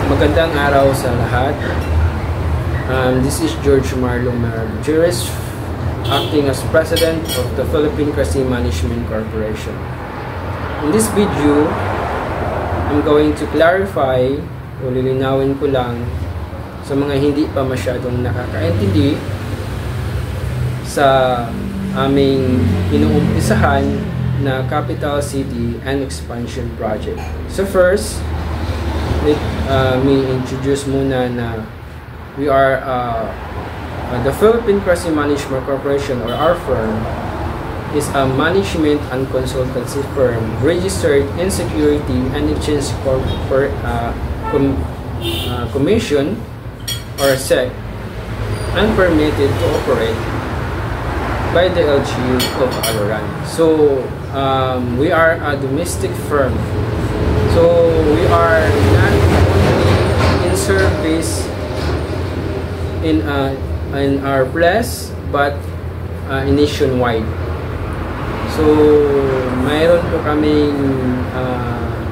Magandang araw sa lahat. This is George Marlon Marjuris, acting as President of the Philippine Crescent Management Corporation. In this video, I'm going to clarify o lilinawin ko lang sa mga hindi pa masyadong nakakaintindi sa aming inuumpisahan na Capital City and Expansion Project. So first, let me introduce muna na we are the Philippine Crescent Management Corporation, or our firm is a management and consultancy firm registered in Security and Exchange Commission or SEC and permitted to operate by the LGU of Aloran. So we are a domestic firm. So we are not only in service in our place, but nationwide. So mayroon po kaming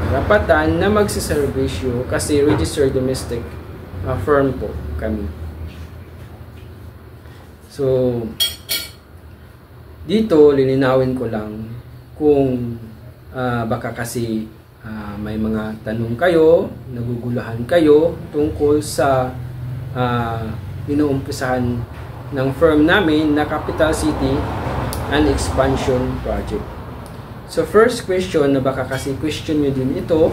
karapatan na magsiservisyo kasi registered domestic firm po kami. So dito lilinawin ko lang kung baka kasi may mga tanong kayo, naguguluhan kayo tungkol sa inuumpisahan ng firm namin na Capital City and Expansion Project. So first question, na baka kasi question nyo din ito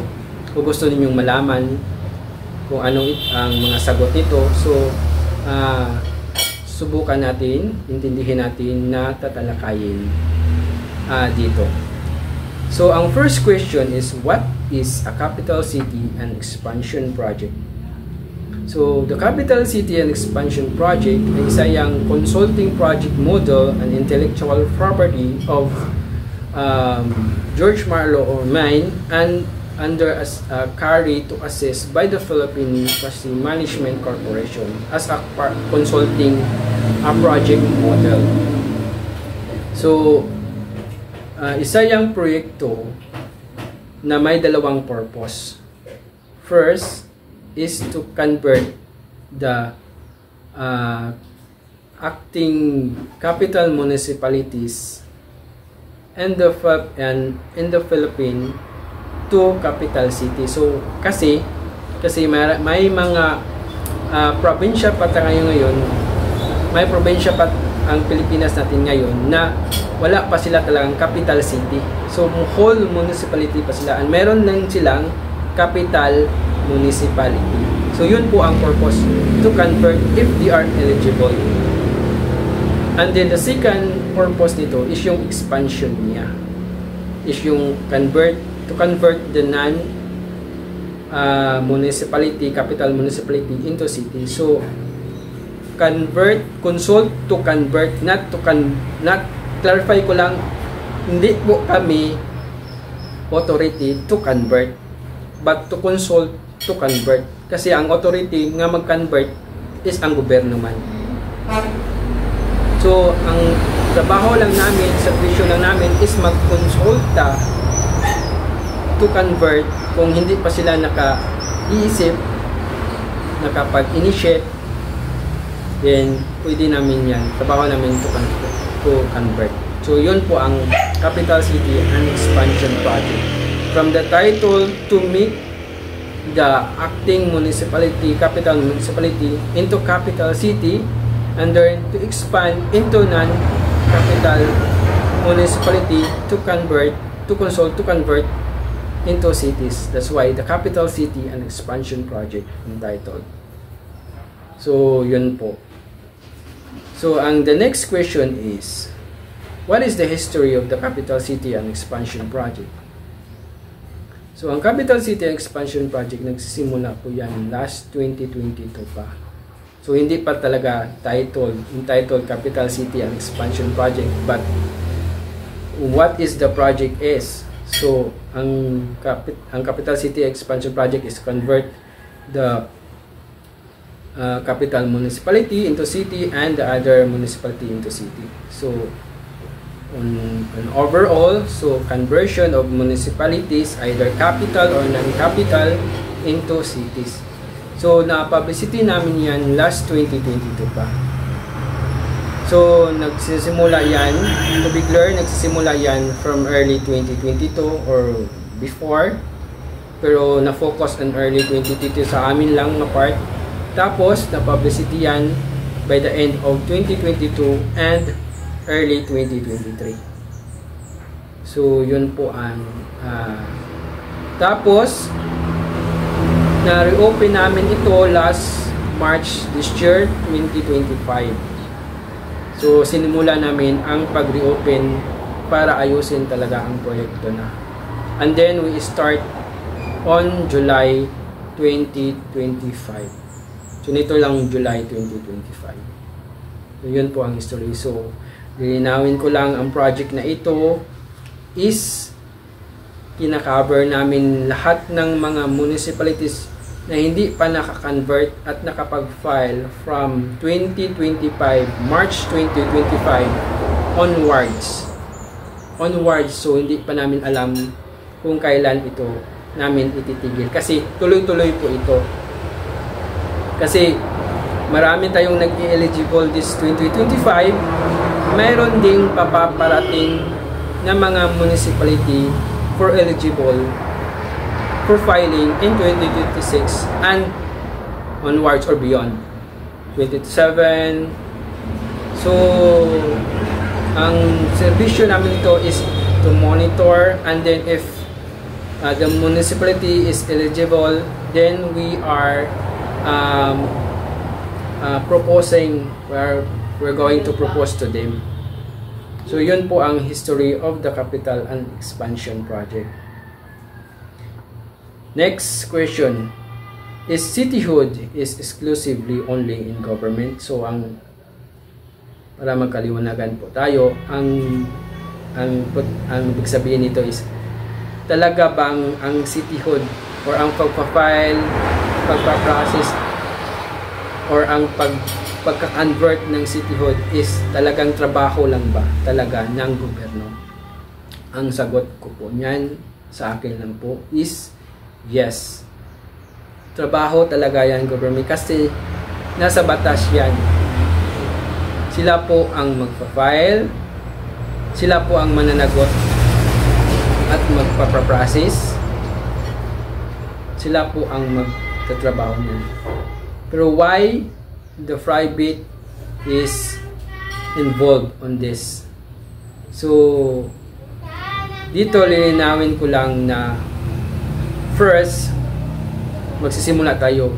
o gusto ninyong malaman kung anong ang mga sagot nito. So subukan natin, intindihin natin na tatalakayin dito. So ang first question is, what is a Capital City and Expansion Project? So the Capital City and Expansion Project ay isa yang consulting project model and intellectual property of George Marlo or mine, and under carried to assist by the Philippine Crescent Management Corporation as a consulting project model. So isa yang proyekto na may dalawang purpose. First is to convert the acting capital municipalities in the Philippines to capital city. So kasi may mga probinsya pa tayo ngayon, may probinsya pa ang Pilipinas natin ngayon na wala pa sila talagang capital city. So whole municipality pa sila, and meron lang silang capital municipality. So yun po ang purpose, to convert if they are eligible. And then the second purpose nito is yung expansion niya, is yung to convert the non municipality, capital municipality into city. So consult to convert, not clarify ko lang, hindi po kami authority to convert, but to consult to convert. Kasi ang authority nga mag-convert is ang gobyerno man. So ang trabaho lang namin, servisyo lang namin is mag-consulta to convert. Kung hindi pa sila naka-iisip, nakapag-initiate, then pwede namin yan, trabaho namin to convert. So yun po ang Capital City and Expansion Project. From the title, to make the acting municipality, capital municipality into capital city, and then to expand into non-capital municipality, to convert, to consult, to convert into cities. That's why the Capital City and Expansion Project entitled. So yun po. So the next question is, what is the history of the Capital City and Expansion Project? So ang Capital City and Expansion Project, nagsisimula po yan last 2022 pa. So hindi pa talaga entitled Capital City and Expansion Project, but what is the project is? So ang Capital City Expansion Project is convert the capital municipality into city and the other municipality into city. So on overall, so conversion of municipalities, either capital or non-capital, into cities. So, na-publicity namin yan last 2022 pa. So, nagsisimula yan, to be clear, nagsisimula yan from early 2022 or before. Pero na-focus on early 2022 sa amin lang na part. Tapos, na-publicity yan by the end of 2022 and early 2023. So, yun po ang tapos, na-reopen namin ito last March this year, 2025. So, sinimula namin ang pag-reopen para ayusin talaga ang proyekto na. And then, we start on July 2025. So, nito lang July 2025. So, yun po ang history. So, lilinawin ko lang ang project na ito is kina-cover namin lahat ng mga municipalities na hindi pa naka-convert at nakapag-file from 2025, March 2025 onwards. So, hindi pa namin alam kung kailan ito namin ititigil. Kasi tuloy-tuloy po ito. Kasi marami tayong nag-eligible this 2025. Mayroon ding papaparating na mga municipality for eligible for filing in 2026 and onwards or beyond 2027. So ang serbisyo namin ito is to monitor, and then if the municipality is eligible, then we are proposing, we're going to propose to them. So yun po ang history of the Capital and Expansion Project. Next question. Is cityhood is exclusively only in government? So para magkaliwanagan po tayo, ang ibig sabihin nito is, talaga bang ang cityhood or ang pagpa-file, pagpa-process or ang pagka-convert ng cityhood is talagang trabaho lang ba talaga ng gobyerno? Ang sagot ko po niyan, sa akin lang po, is yes. Trabaho talaga yan, government, kasi nasa batas yan. Sila po ang magpa-file, sila po ang mananagot at magpa-process, sila po ang magtatrabaho niyan. Pero why the private is involved on this? So dito lilinawin ko lang na first, magsisimula tayo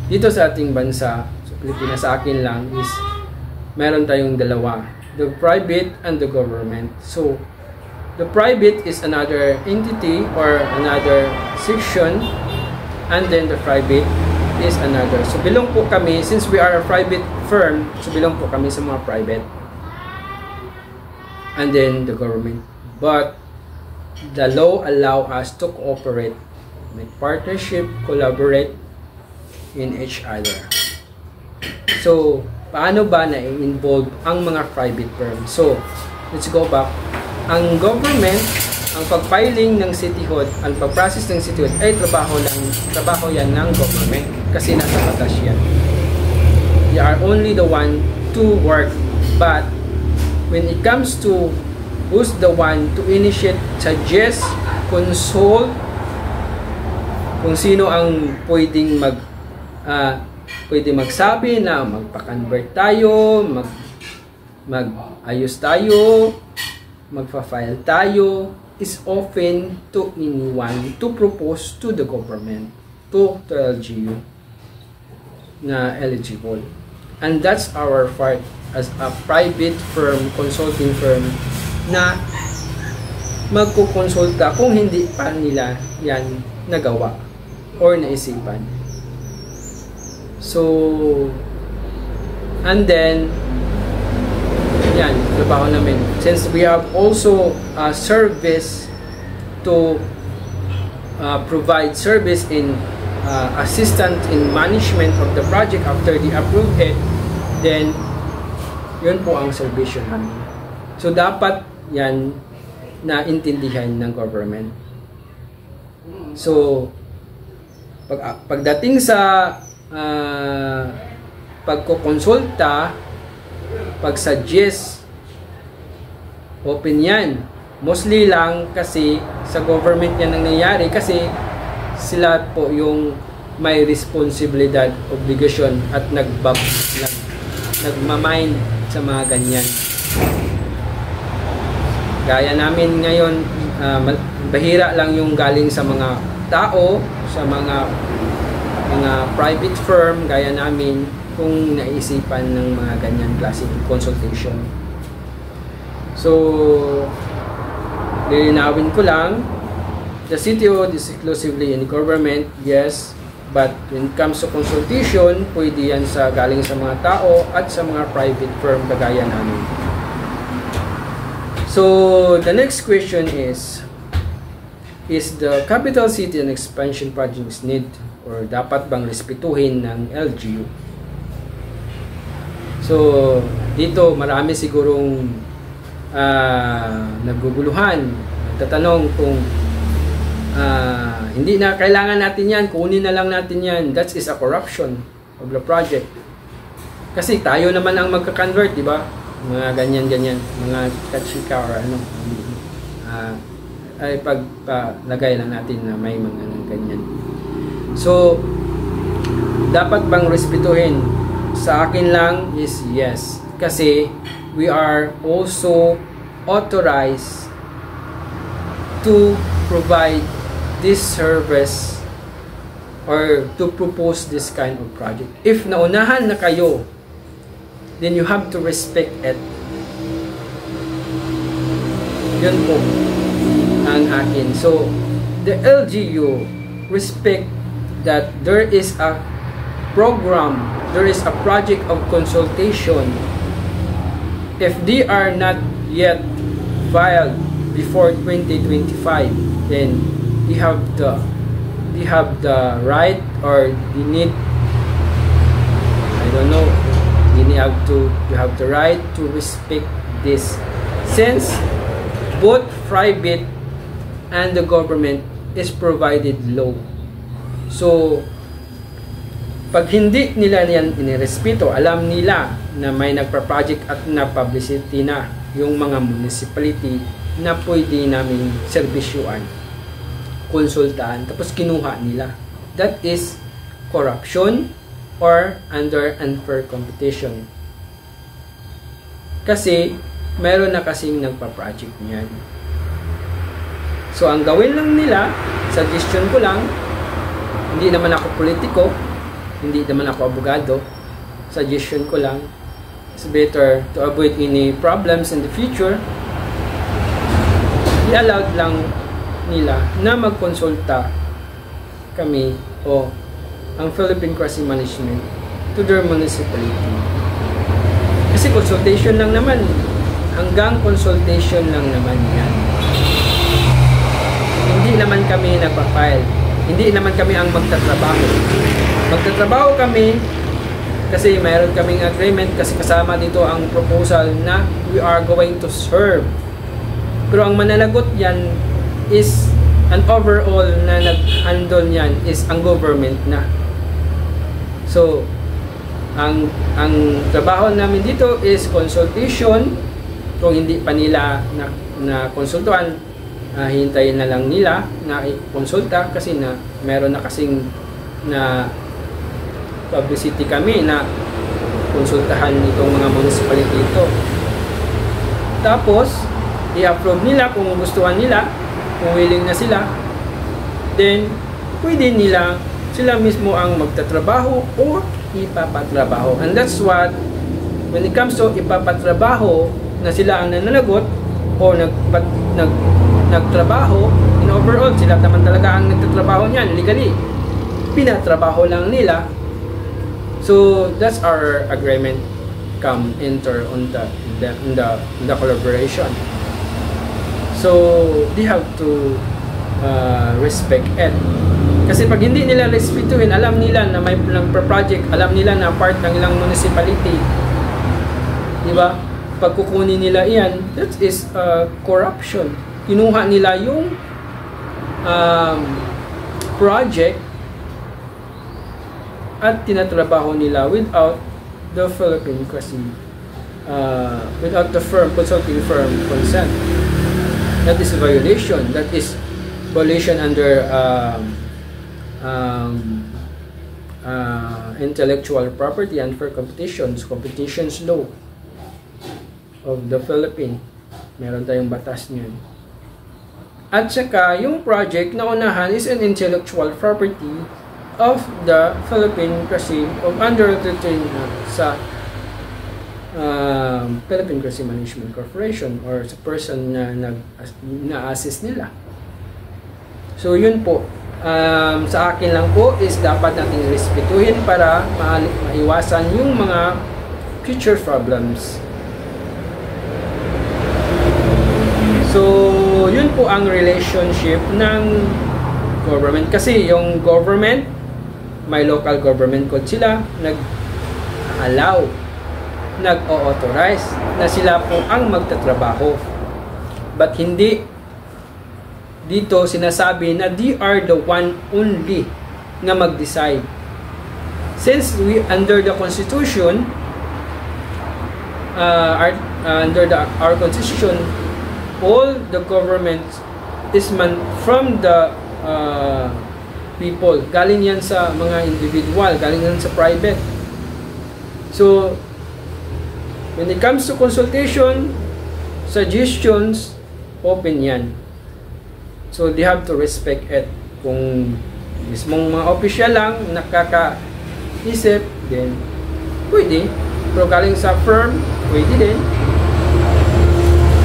dito sa ating bansa, sa Pilipinas. Sa akin lang is meron tayong dalawa, the private and the government. So the private is another entity or another section, and then the private is another. So belong po kami, since we are a private firm, so belong po kami sa mga private and then the government. But the law allow us to cooperate, make partnership, collaborate in each other. So paano ba na-involve ang mga private firm? So let's go back. Ang government, ang pag-filing ng cityhood, ang pag-process ng cityhood ay trabaho yan ng government, kasi nasa batas yan. They are only the one to work. But when it comes to who's the one to initiate, suggest, consult, kung sino ang pwedeng magsabi na magpa-convert tayo, mag-ayos tayo, magpa-file tayo, is often to anyone to propose to the government, to LGU na eligible. And that's our part as a private firm, consulting firm, na magkukonsulta kung hindi pa nila yan nagawa or naisipan. So and then yan, trabaho namin. Since we have also a service to provide service in assistant in management of the project after they approve it, then yun po ang servisyo namin. So dapat yan na intindihan ng government. So Pagdating sa pagkukonsulta, pag-suggest, open yan. Mostly lang kasi sa government yan ang nangyayari kasi sila po yung may responsibilidad, obligasyon at nagmamind sa mga ganyan. Gaya namin ngayon, bahira lang yung galing sa mga tao, sa mga private firm gaya namin kung naisipan ng mga ganyan klaseng consultation. So, lilinawin ko lang, the CTO is exclusively in government, yes, but when it comes to consultation, pwede yan galing sa mga tao at sa mga private firm kagaya namin. So, the next question is the capital city and expansion projects need or dapat bang respetuhin ng LGU? So, dito marami sigurong naguguluhan, nagtatanong kung hindi na kailangan natin yan, kunin na lang natin yan. That is a corruption of the project. Kasi tayo naman ang magka-convert, di ba? Mga ganyan-ganyan, mga kachika or ano. Ay pagpalagay lang natin na may mga ganyan. So, dapat bang respetuhin? Sa akin lang is yes. Kasi we are also authorized to provide this service or to propose this kind of project. If naunahan na kayo, then you have to respect it. Yun po ang akin. So, the LGU respect that there is a program, there is a project of consultation. If they are not yet filed before 2025, then they have the right, or they need, I don't know, you have the right to respect this, since both private and the government is provided law. So, pag hindi nila yan inirespeto, alam nila na may nagpa-project at na-publicity na yung mga municipality na pwede namin serbisyuan, konsultahan, tapos kinuha nila. That is corruption or under unfair competition. Kasi, meron na kasing nagpa-project niyan. So, ang gawin lang nila, suggestion ko lang, hindi naman ako politiko, hindi naman ako abogado, suggestion ko lang, it's better to avoid any problems in the future, i-allowed lang nila na magkonsulta kami o ang Philippine Crossing Management to their municipality. Kasi consultation lang naman, hanggang consultation lang naman yan. Hindi naman kami nagpa-file, hindi naman kami ang magtatrabaho. Magtatrabaho kami kasi mayroon kaming agreement, kasi kasama dito ang proposal na we are going to serve. Pero ang mananagot yan is an overall na nag-handle yan is ang government na. So, ang trabaho namin dito is consultation. Kung hindi pa nila na konsultuhan, hintayin na lang nila na i-konsulta, kasi na meron na kasing na publicity kami na konsultahan itong mga municipality ito. Tapos, i-approve nila kung gustuhan nila, kung willing na sila, then pwede nila sila mismo ang magtatrabaho o ipapatrabaho. And that's what, when it comes to ipapatrabaho, na sila ang nananagot o nagtrabaho, in overall, sila naman talaga ang nagtatrabaho niyan, legally. Pinatrabaho lang nila. So, that's our agreement enter on the collaboration. So, they have to respect it. Kasi pag hindi nila respetuhin, alam nila na may project, alam nila na part ng ilang municipality, di ba? Pag kukunin nila iyan, that is corruption. Kinuha nila yung project at tinatrabaho nila without the Philippine kasi without the consulting firm consent. That is violation. That is violation under intellectual property and for competitions law of the Philippines. Meron tayong batas niyan. At saka, yung project na unahan is an intellectual property of the Philippine kasi of under sa Philippine Cressy Management Corporation or sa person na na-assist nila. So, yun po. Sa akin lang po is dapat nating respetuhin para maiwasan yung mga future problems. So, yun po ang relationship ng government. Kasi yung government, may local government code sila, nag-allow, nag-authorize na sila po ang magtatrabaho. But hindi dito sinasabi na they are the one only na mag-decide. Since we under the Constitution, our Constitution, all the government is from the people. Galing yan sa mga individual, galing yan sa private. So, when it comes to consultation, suggestions, open yan. So, they have to respect it. Kung mismong mga official lang nakakaisip, then pwede. Pero galing sa firm, pwede din.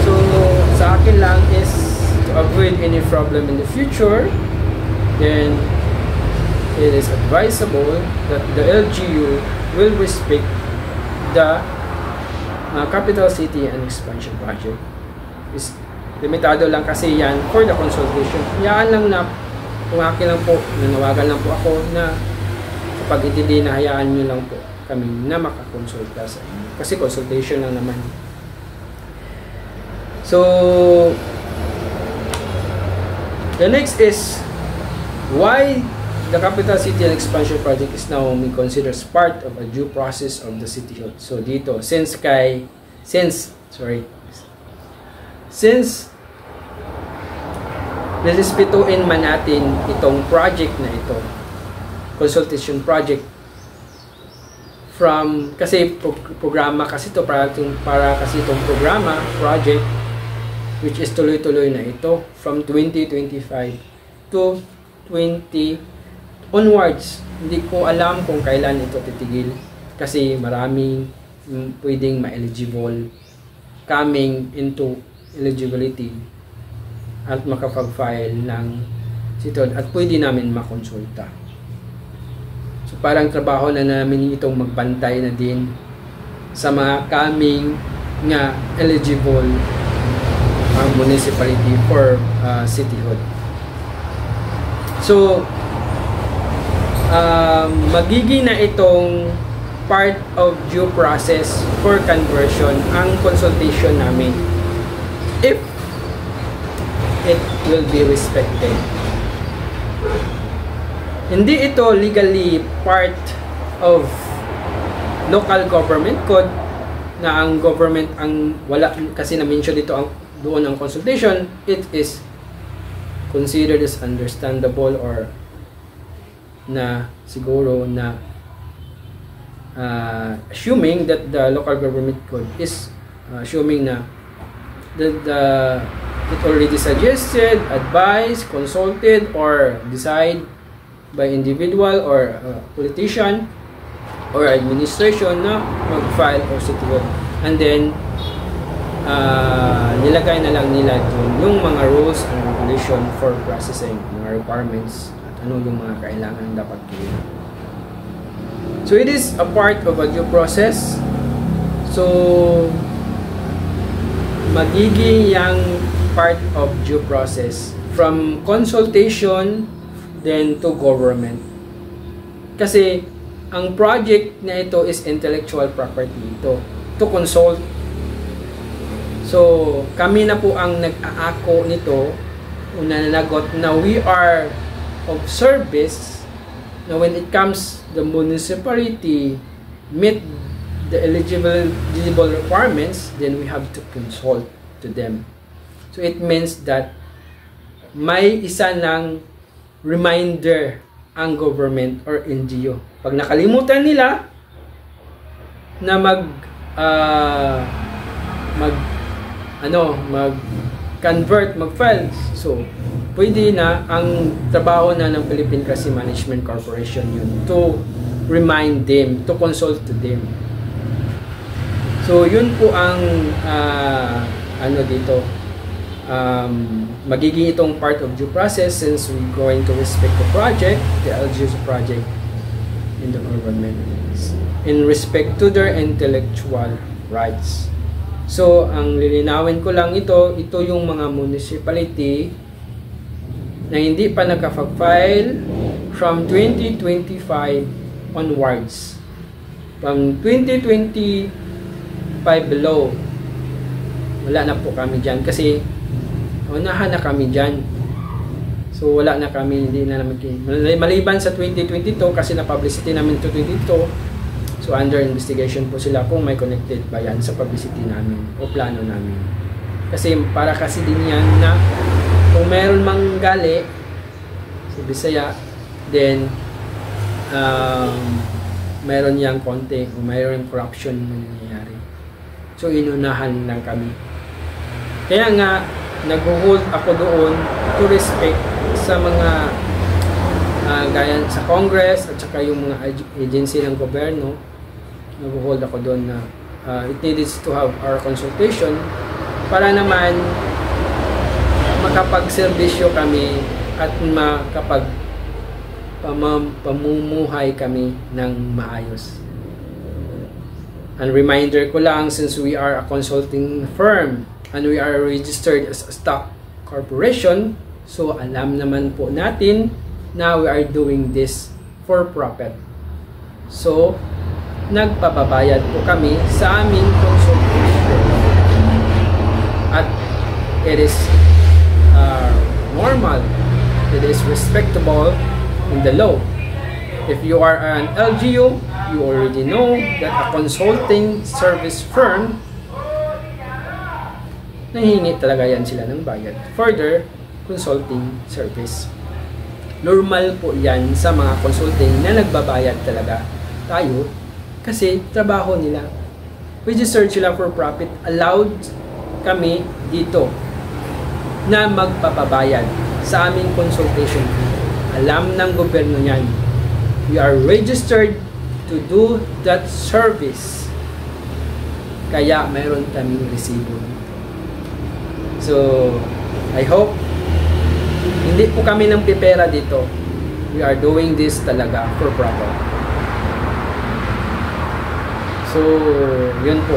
So, sa akin lang is to avoid any problem in the future, then it is advisable that the LGU will respect the capital city and expansion project. Is limitado lang kasi yan for the consultation. Yan lang na kung akin lang po, nanawagan lang po ako na kapag hindi na hayaan nyo lang po kami na makakonsulta sa inyo. Kasi consultation lang naman. So, the next is why the capital city and expansion project is now considered as part of a due process of the cityhood. So, dito, since respetuin man natin itong project na ito, consultation project, kasi programa kasi ito, para kasi itong programa, project, which is tuloy-tuloy na ito, from 2025 to 20 onwards. Hindi ko alam kung kailan ito titigil, kasi maraming pwedeng ma-eligible coming into eligibility at makapag-file ng sitod at pwede namin makonsulta. So parang trabaho na namin itong magbantay na din sa mga coming nga eligible municipality for cityhood. So magiging na itong part of due process for conversion ang consultation namin if it will be respected. Hindi ito legally part of local government code na ang government ang wala, kasi na-mention dito doon ang consultation. It is considered as understandable or na siguro na assuming that the local government code is assuming na it already suggested, advised, consulted, or decide by individual or politician or administration na mag-file or citihood. And then, nilagay na lang nila dun yung mga rules and regulation for processing, mga requirements, at ano yung mga kailangan dapat gawin. So, it is a part of a due process. So, magiging yung part of due process from consultation then to government. Kasi ang project na ito is intellectual property ito to consult. So kami na po ang nag-aako nito, nananagot na we are of service Now, when it comes, the municipality meet the eligible requirements, then we have to consult to them. So, it means that may isa ng reminder ang government or NGO. Pag nakalimutan nila na mag-convert, mag-file, so pwede na ang trabaho na ng Philippine Kasi Management Corporation yun to remind them, to consult to them. So yun po ang dito, magiging itong part of due process since we're going to respect the project, the LGU's project in the government in respect to their intellectual rights. So ang lilinawin ko lang ito yung mga municipality na hindi pa nagka-file from 2025 onwards. From 2025 below, wala na po kami dyan kasi unahan na kami dyan. So wala na kami, hindi na namin maliban sa 2022 kasi na-publicity namin 2022. So under investigation po sila kung may connected ba yan sa publicity namin o plano namin. Kasi para kasi din yan na kung meron mang gali sa Bisaya, then meron yang konti o meron corruption na nangyayari. So inunahan lang kami. Kaya nga nag-hold ako doon to respect sa mga gaya sa Congress at saka yung mga agency ng gobyerno. Nag-hold ako doon na it needs to have our consultation para naman makapag-serbisyo kami at pamumuhay kami ng maayos. And reminder ko lang, since we are a consulting firm and we are registered as a stock corporation, so alam naman po natin na we are doing this for profit. So, nagpapabayad po kami sa aming consultation. At it is normal, it is respectable in the law. If you are an LGU, you already know that a consulting service firm, nahingi talaga yan sila ng bayad for their consulting service. Normal po yan sa mga consulting na nagbabayad talaga tayo kasi trabaho nila. Registered sila for profit, allowed kami dito na magpapabayad sa aming consultation fee. Alam ng gobyerno yan. We are registered to do that service. Kaya mayroon kaming resibo. So, I hope hindi po kami ng pipera dito. We are doing this talaga for profit. So, yun po.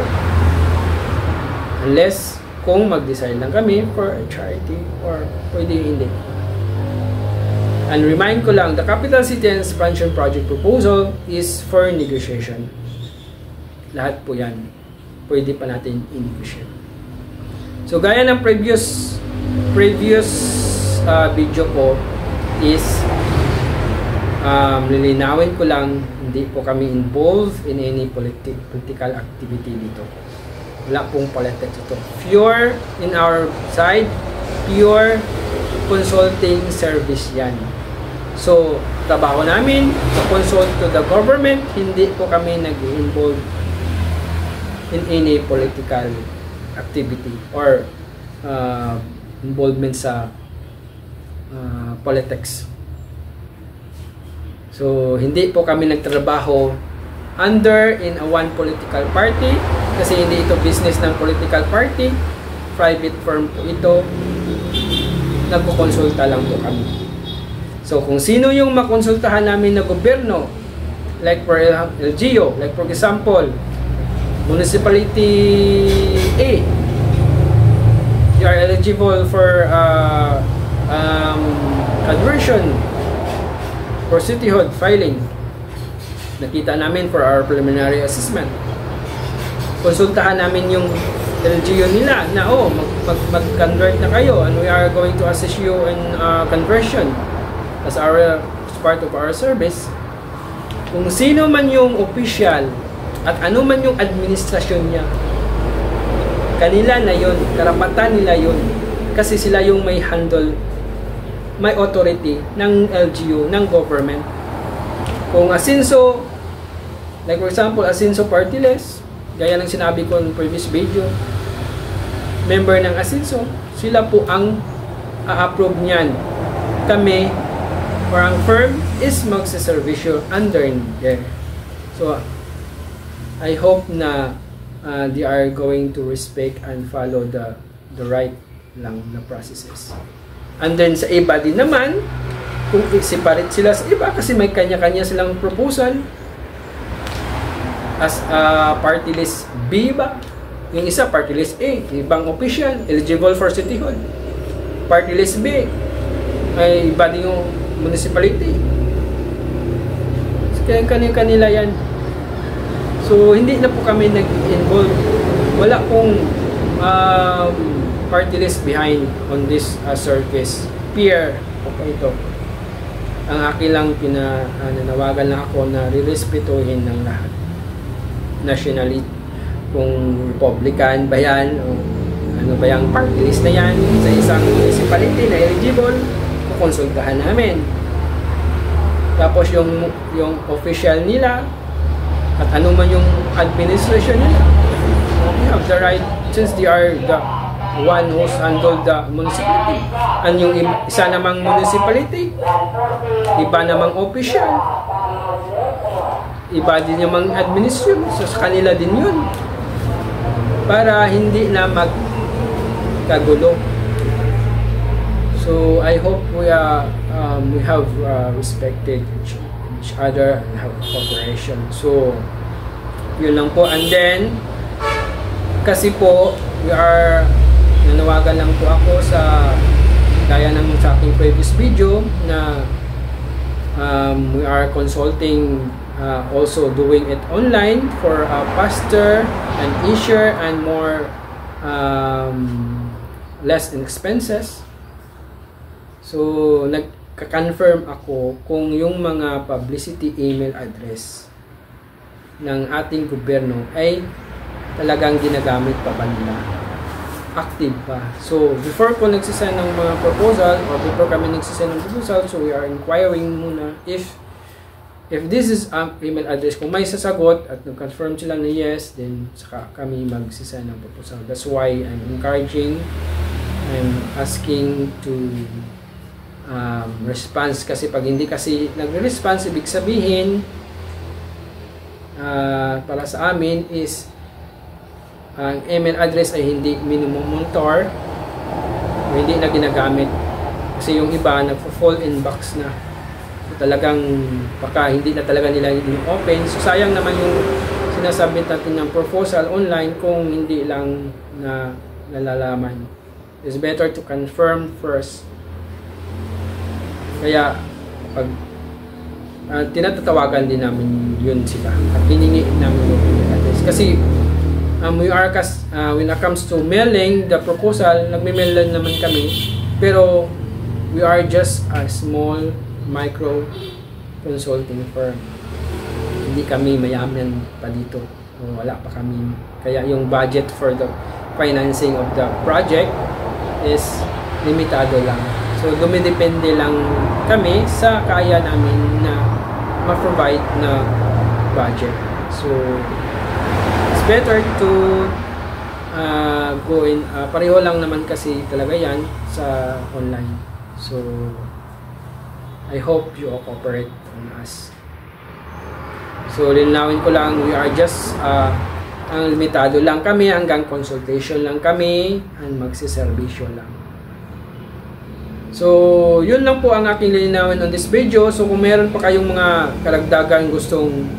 Unless kung mag-decide lang kami for a charity or pwede hindi. And remind ko lang, the Capital City Expansion Project proposal is for negotiation. Lahat po yan. Pwede pa natin i-negotiate. So, gaya ng previous video ko is lilinawin ko lang, hindi po kami involved in any political activity dito. Wala pong politics ito. Pure in our side, pure consulting service yan. So, trabaho namin to consult to the government, hindi po kami nag-involve in any political activity or involvement sa politics. So, hindi po kami nagtrabaho under in a one political party kasi hindi ito business ng political party. Private firm po ito. Nagkukonsulta lang po kami. So, kung sino yung makonsultahan namin na gobyerno, like for LGU, like for example, Municipality A, you are eligible for conversion for cityhood filing. Nakita namin for our preliminary assessment. Konsultahan namin yung LGU nila na mag-convert na kayo and we are going to assist you in conversion as our part of our service, kung sino man yung official at ano man yung administrasyon niya, kanila na yun, karapatan nila yun, kasi sila yung may handle, may authority ng LGU, ng government. Kung Asinso, like for example, Asinso Party List, gaya ng sinabi ko ng previous video, member ng Asinso, sila po ang a-approve niyan. Kami, or ang firm, is magsaservisyo under there. So, I hope na they are going to respect and follow the right lang na processes. And then sa iba din naman, kung separate sila sa iba kasi may kanya-kanya silang proposal, as party list B ba? Yung isa party list A, ibang official, eligible for City Hall. Party list B, ay iba din yung municipality. So, kaya kanila yan. So, hindi na po kami nag-involve. Wala pong party list behind on this service. Peer, okay ito. Ang akin lang nanawagan lang ako na rirespetuhin ng lahat. Nationally, kung Republican ba yan, o ano ba yung party list na yan, sa isang municipality na eligible, kukonsultahan namin. Tapos yung official nila, at ano man yung administration nila, we have the right, since they are the one who's handled the municipality. And yung isa namang municipality, iba namang official, iba din namang administration, so sa kanila din yun. Para hindi na magkagulo. So I hope we have respected each other and have cooperation. So yun lang po. And then kasi po nanawagan lang po ako sa gaya ng sa aking previous video na we are consulting, also doing it online for faster and easier and more less in expenses. So nagka-confirm ako kung yung mga publicity email address ng ating gobyerno ay talagang ginagamit pa ba nila, active pa. So before ko nagsisend ng mga proposal, or before kami nagsisend ng proposal, so we are inquiring muna if this is ang email address, kung may sasagot at nag-confirm sila na yes, then saka kami magsisend ng proposal. That's why I'm encouraging, I'm asking to response, kasi pag hindi kasi nagre-response, ibig sabihin para sa amin is ang email address ay hindi minimum monitor, hindi na ginagamit kasi yung iba nagfo-fall in box na, so, talagang baka hindi na talaga nila open. So sayang naman yung sinasubmit natin ng proposal online kung hindi lang na nalalaman. It's better to confirm first. Kaya pag tinatatawagan din namin yun sila at hiningi namin yung email address. Kasi when it comes to mailing the proposal, nagme-mail lang naman kami, pero we are just a small micro consulting firm. Hindi kami mayaman pa dito, wala pa kami, kaya yung budget for the financing of the project is limitado lang. So dumidepende lang kami sa kaya namin na ma-provide na budget. So it's better to go in, pareho lang naman kasi talaga yan sa online. So I hope you all cooperate on us. So linawin ko lang, we are just ang limitado lang kami, hanggang consultation lang kami and magsiservisyo lang. So yun lang po ang aking linawin on this video. So kung meron pa kayong mga karagdagan gustong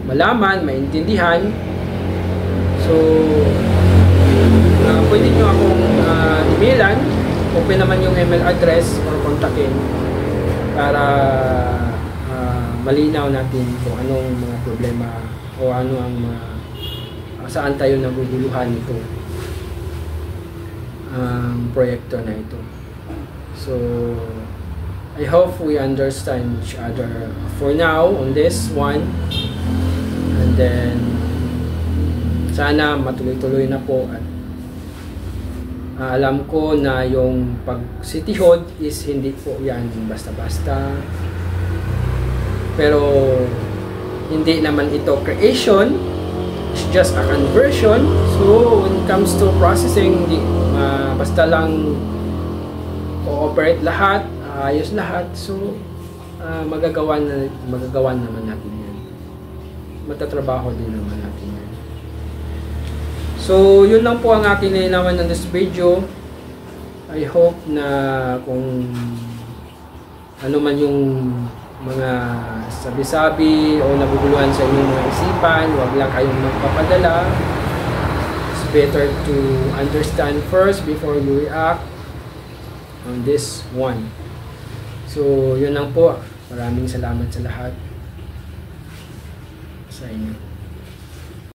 malaman, maintindihan, so pwede nyo akong emailan. Open naman yung email address or kontakin para malinaw natin kung anong mga problema o ano ang mga saan tayo naguguluhan nito proyekto na ito. So I hope we understand each other for now on this one. And then, sana matuloy-tuloy na po. At alam ko na yung pag-cityhood is hindi po yan basta-basta. Pero, hindi naman ito creation. It's just a conversion. So, when it comes to processing, hindi, basta lang cooperate lahat, ayos lahat. So, magagawa naman natin yan. Matatrabaho din naman natin yan. So, yun lang po ang aking nilinawan ng this video. I hope na kung ano man yung mga sabi-sabi o naguguluhan sa inyong mga isipan, huwag lang kayong magpapadala. It's better to understand first before you react on this one. So, yun lang po. Maraming salamat sa lahat sa inyo.